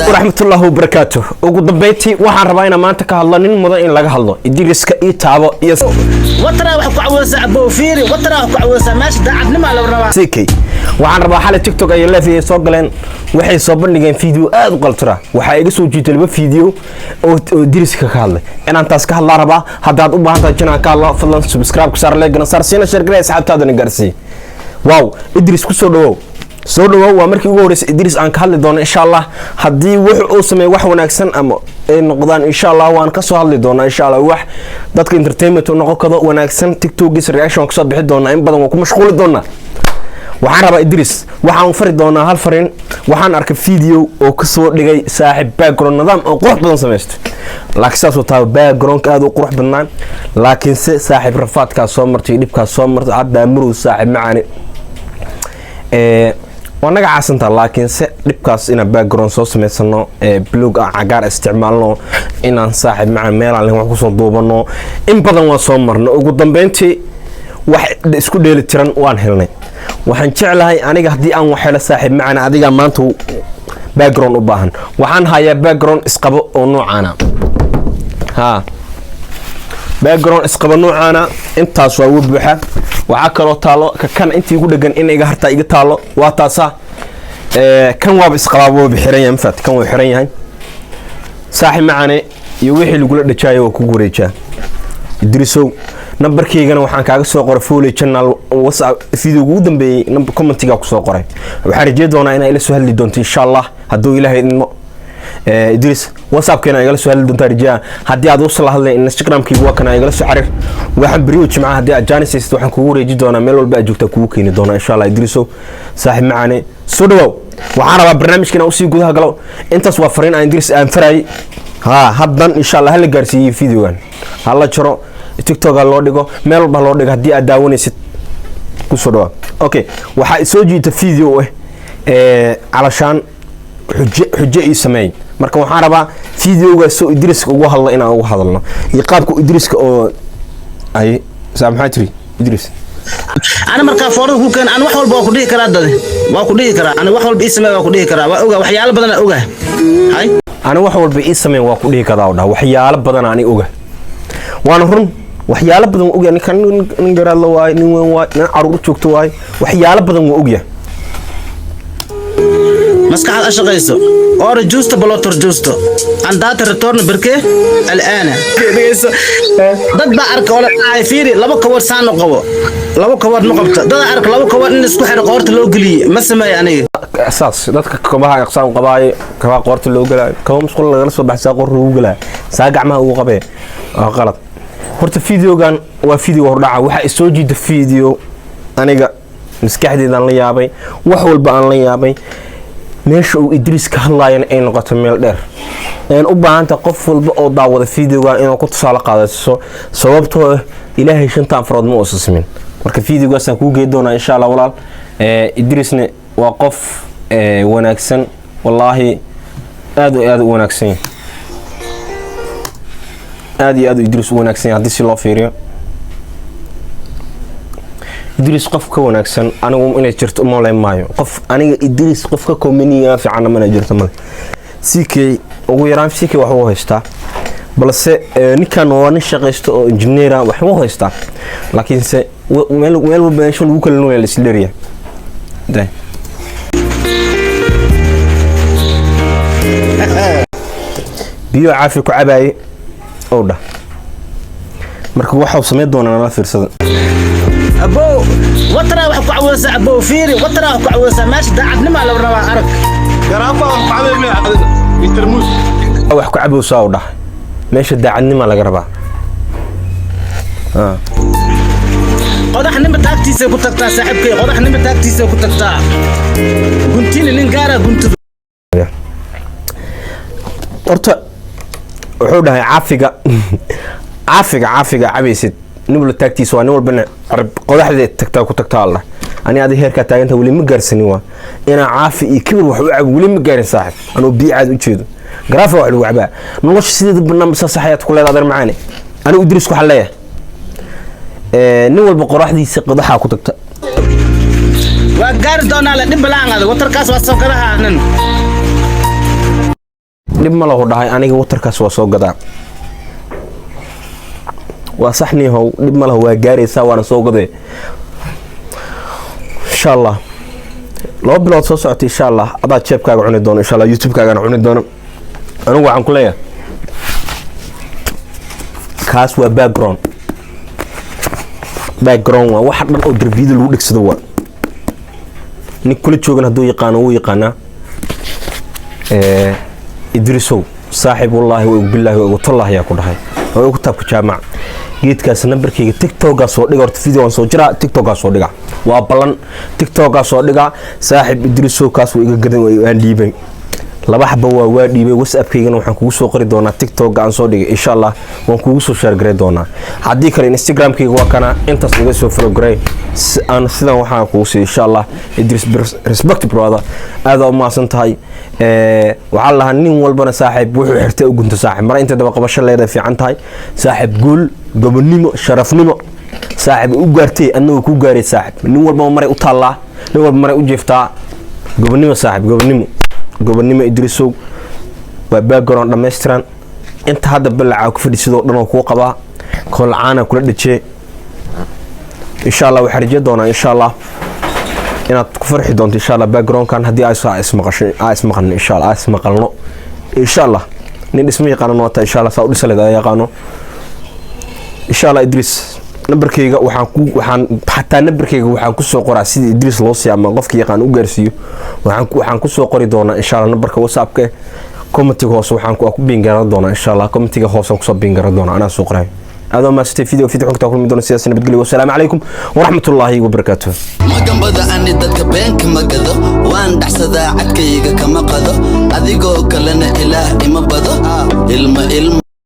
ورحمة الله وبركاته وقد بيتي وحن ربعنا ما أنت كهلا نمضى إن لقى هلا إدريس كإيتابو يس وترى وحكوا عوزة أبو فيري وترى وحكوا عوزة ماشي دعنا ما لو ربع سيكي وحن ربع حالة تيك توك أي الله في صقلين وحي صبرني جين فيديو قلترا وحي يجسوا جيت لب فيديو أو إدريس كهلا أنا أنت أسكه الله ربع هذا أبغى هذا جنا كهلا فلان سبسكرايب كسر لايك نصار سينا شركة سحبت هذا نجارسي واو إدريس كسر soo dhawow waa markii ugu horeysay Idris aan ka hadli doono insha Allah hadii wax uu sameeyo wax wanaagsan ama ay noqdaan insha Allah waan ka soo hadli doonaa insha Allah wax dadka entertainment oo noqon karo wanaagsan TikTok reaction ka soo bixi doona in badan oo ku mashquuli doona waxaan rabaa Idris waxaan fari doonaa hal farin waxaan arkay video oo ka soo dhigay saaxib background nidaam oo qurux badan sameeyay laakiin saas oo taa background aad u qurux badan laakiin saaxib rafaadka soo martay dibka soo martay hadda muru saaxib macaani وانا عاسنتا لكن سي دبكاس ان باكجراوند سو سميسنو بلوغ عقار استعمالنو ان صاحب مع ميل على wax ku soo duubano in badan waa soo marno ugu dambeyntii wax isku dheeli tiran waan helnay waxaan jeclahay aniga hadii aan wax helo saaxib macana adiga maanta background u baahan waxaan hayaa background isqabo oo noocaana ha background isqabo noocaana intaas waa u buuxa waxa kale oo taalo kan intii ugu dhagan in iga harta iga taalo waa taasa kan waa isqaabo bixiran yahay fat kan waa xiran yahay saaxib macane iyo wixii lagu la dhajaayo oo ku gureeja Idrisow numberkeygana waxaan kaaga soo qoray follow channel WhatsApp video ugu dambeeyay number commentiga ku soo qoray waxaan rajeeyo doonaa inay ila soo hadli doonto insha Allah haduu Ilaahay idmo Idris WhatsApp keena igala soo hadli doontaa rajaa hadii aad u soo hadlay Instagram-kayga waa kana igala soo xariir waxaan bariyo jimcaha hadii aad jaanisaysid waxaan kugu wareeji doonaa meel walba aad joogta kugu keeni doonaa insha Allah Idrisow saaxib macaane soo dhawow waxaan rabaa barnaamijkeena u sii gudaha galo intaas waa fariin aan Idris aan faray haddan insha Allah hal gaarsiiyay videogan hala jiro TikTok loo dhigo meel walba loo dhigo hadii aad daawanaysid ku soo dhawaad okay waxa soo jiita video alashaan xujje ii sameey marka waxaan rabaa videoga soo Idris ugu hadlo inaan ugu hadalno iyo qaabka Idris oo ay saamaxatri Idris أنا مركا فورد كل كان أنا وحول باكودي كرا ده باكودي كرا أنا وحول بيسمع باكودي كرا وأوجا وحيال بدنا أوجا هاي أنا وحول بيسمع باكودي كرا وده وحيال بدنا أنا أوجا وأنا هرم وحيال بدنا أوجا يعني كان نجرا الله واي نوين واي نعرض شوكت واي وحيال بدنا أوجا مسك على أشغيسو أو رجوستو بلوتر جوستو عندها الريتورن بركة الآن ضد بعرك ولا عايفيري لبا كور سانو قوة لبا كور نقبته ضد عرك لبا كور نسكو حرق قورت اللوجلي ما سمع يعني أساس ضد كبها يقصان قباي كبها قورت اللوجلا كم سكول غلس بحث قور اللوجلا ساقع ما هو قبي غلط هرت فيديو كان وفيديو هردعة وح استوجي الفيديو أنا جا مسكحدي ذا اللي يابي وحول بان اللي يابي meesha uu Idris ka hadlaayeen ay noqoto meel dheer u baahanta qof walba oo daawada videoga inuu ku tusaale qaadato sababtoo Ilaahay shantaan farood ma usasmin marka videogaas aan ku geeyo doona insha Allah walaal Idrisna waa qof wanaagsan wallahi aad u wanaagsan aad Idris wanaagsan hadii si loo fiiriyo Idris qof ka wanaagsan anigu inay jirto ma leeyahay qof aniga Idris qof ka koominiya fiican ma jirto mal CK ugu yaraan CK wax uu haystaa balse ninkan waa nin shaqaysto oo engineer wax uu haystaa laakiin se meel meesha lagu kala nool isleeriya day biyo caafi ku cabaay oo dha marka waxa uu sameey doonaa la fiirsada أبو وترى وحكوا عوزة أبو فيري وترى وحكوا عوزة ماشي دعنا ما لو ربع عرق قرابة وحبيب مي يترموس وحكوا عوزة وده ماشي دعنا ما لقربا قضح نمت تاكتيسة كنت صاحبك قضح نمت تاكتيسة كنت كنتيني لينجارا كنت أرتا وحودها عافية عبيسد نقول تاكتيس وانول بنا قضاء تكتا كتكتا الله أنا هذه هيركا تاجنتها ولي مقارسني وا أنا عافي كبر وحوعب ولي مقارن صاحب أنا بيعاد وجهه قرافة واحد وعباء نقولش سيد بالنام بس صحيات كل هذا معاني أنا أدرس كحلاية نقول بقراح دي قضاء كتكتا وقارد دونا لا نبلان هذا وتركاس وصل كذا dib ma lahu dhahay aniga watarkaas waa soo gadaa waa saxni how dib ma lahu waa gaaraysaa waana soo gaday insha Allah loo bilood soo socotay insha Allah adaa jeebkaaga cuni doono insha Allah YouTube-kaagana cuni doono anigu waxaan ku leeyahay kaas waa background waa wax dhan oo darbiyada lagu dhigsado waa nin kula joogan haduu yaqaan uu yaqaana Idrisow saaxiib wallahi wa billahi wa tallahi ya ku dhahay oo ku tabka jaamac geedkaas numberkayga TikTok soo dhiga horta video aan soo jira TikTok soo dhiga waa balan TikTok soo dhiga saaxiib Idrisow kaas uu iga gadan way aan dhiibay laba xabo waa dhiibay WhatsApp-kaygana waxaan kugu soo qori doonaa TikTok aan soo dhigay insha Allah waan kugu soo share garay doonaa hadii kale Instagram-kayga waa kana intaas iga soo follow garay aan sidan waxaan kugu sii insha Allah Idris respect brother aad oo maasan tahay waxa la nin walbana saaxiib wuxuu xirtay u gunta saaxiib mar inta daba qabasho leedahay fiican tahay saaxiib guul gobonimo sharafnimo saaxiib u gaartay annagu ku gaaray saaxiib nin walba maray u taala nin walba maray u jeeftaa gobonimo saaxiib gobonimo Idrisow waa background dhameystiran inta hadda balaca ku fadhiisidoo dhan oo ku qaba kolcaana kula dhajee insha Allah waxa rajay doona insha Allah inaad ku farxi doonto insha Allah background kan hadii ay soo ismaqan insha Allah ismaqalno insha Allah nin isma yaqaan noota insha Allah saa u dhisaleeda yaqaano insha Allah Idris numberkayga waxaan hatta numberkayga waxaan ku soo qoraa sidii Idris loo siyaama qofka yaqaan u gaarsiyo waxaan ku soo qori doonaa insha Allah numberka WhatsApp-ka commentiga hoos waxaan ku bingaran doonaa insha Allah commentiga hoos ku soo bingaran doonaa ana soo qoray هذا ما ستي فيديو حكتا كل مدن سياسة نبتقلي والسلام عليكم ورحمة الله وبركاته ما كان بدا أني دادك بينك ما قدو وان دحسدا عدكيك كما قدو أذيقو كلنا إله إما بدو إلما